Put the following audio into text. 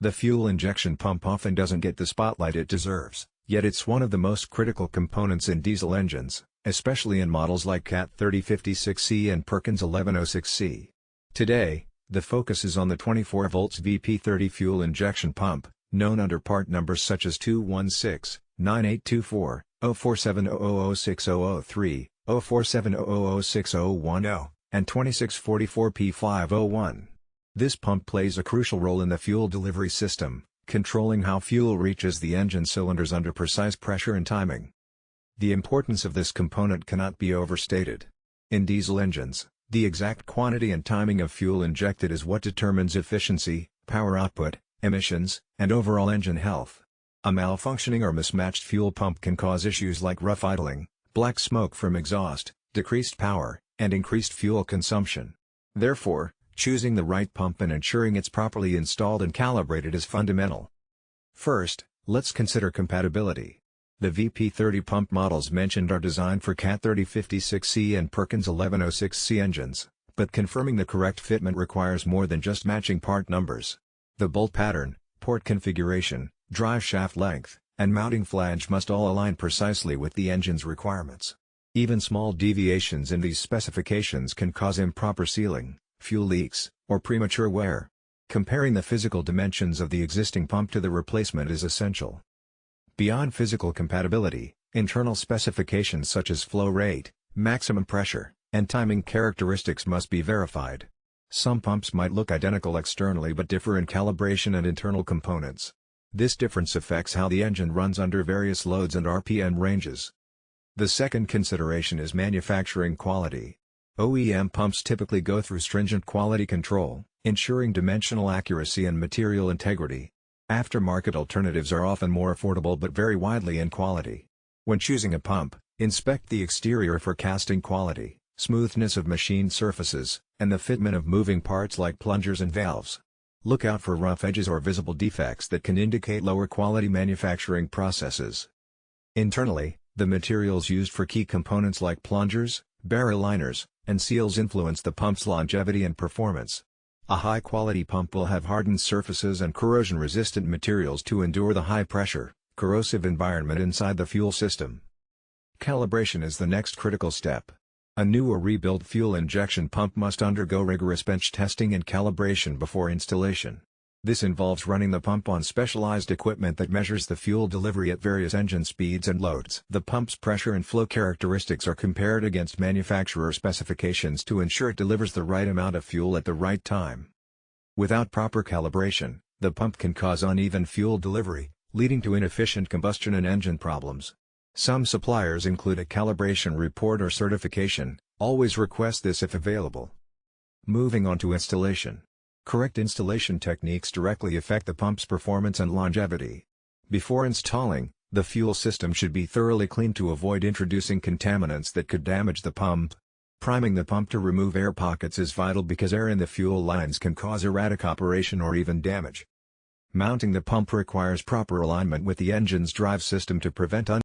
The fuel injection pump often doesn't get the spotlight it deserves, yet it's one of the most critical components in diesel engines, especially in models like CAT 3056C and Perkins 1106C. Today, the focus is on the 24 volts VP30 fuel injection pump, known under part numbers such as 216, 9824, 04700060003, 047006010, and 2644P501. This pump plays a crucial role in the fuel delivery system, controlling how fuel reaches the engine cylinders under precise pressure and timing. The importance of this component cannot be overstated. In diesel engines, the exact quantity and timing of fuel injected is what determines efficiency, power output, emissions, and overall engine health. A malfunctioning or mismatched fuel pump can cause issues like rough idling, black smoke from exhaust, decreased power, and increased fuel consumption. Therefore, choosing the right pump and ensuring it's properly installed and calibrated is fundamental. First, let's consider compatibility. The VP30 pump models mentioned are designed for CAT 3056C and Perkins 1106C engines, but confirming the correct fitment requires more than just matching part numbers. The bolt pattern, port configuration, drive shaft length, and mounting flange must all align precisely with the engine's requirements. Even small deviations in these specifications can cause improper sealing, fuel leaks, or premature wear. Comparing the physical dimensions of the existing pump to the replacement is essential. Beyond physical compatibility, internal specifications such as flow rate, maximum pressure, and timing characteristics must be verified. Some pumps might look identical externally but differ in calibration and internal components. This difference affects how the engine runs under various loads and RPM ranges. The second consideration is manufacturing quality. OEM pumps typically go through stringent quality control, ensuring dimensional accuracy and material integrity. Aftermarket alternatives are often more affordable but vary widely in quality. When choosing a pump, inspect the exterior for casting quality, smoothness of machined surfaces, and the fitment of moving parts like plungers and valves. Look out for rough edges or visible defects that can indicate lower quality manufacturing processes. Internally, the materials used for key components like plungers, barrel liners, and seals influence the pump's longevity and performance. A high-quality pump will have hardened surfaces and corrosion-resistant materials to endure the high-pressure, corrosive environment inside the fuel system. Calibration is the next critical step. A new or rebuilt fuel injection pump must undergo rigorous bench testing and calibration before installation. This involves running the pump on specialized equipment that measures the fuel delivery at various engine speeds and loads. The pump's pressure and flow characteristics are compared against manufacturer specifications to ensure it delivers the right amount of fuel at the right time. Without proper calibration, the pump can cause uneven fuel delivery, leading to inefficient combustion and engine problems. Some suppliers include a calibration report or certification. Always request this if available. Moving on to installation. Correct installation techniques directly affect the pump's performance and longevity. Before installing, the fuel system should be thoroughly cleaned to avoid introducing contaminants that could damage the pump. Priming the pump to remove air pockets is vital because air in the fuel lines can cause erratic operation or even damage. Mounting the pump requires proper alignment with the engine's drive system to prevent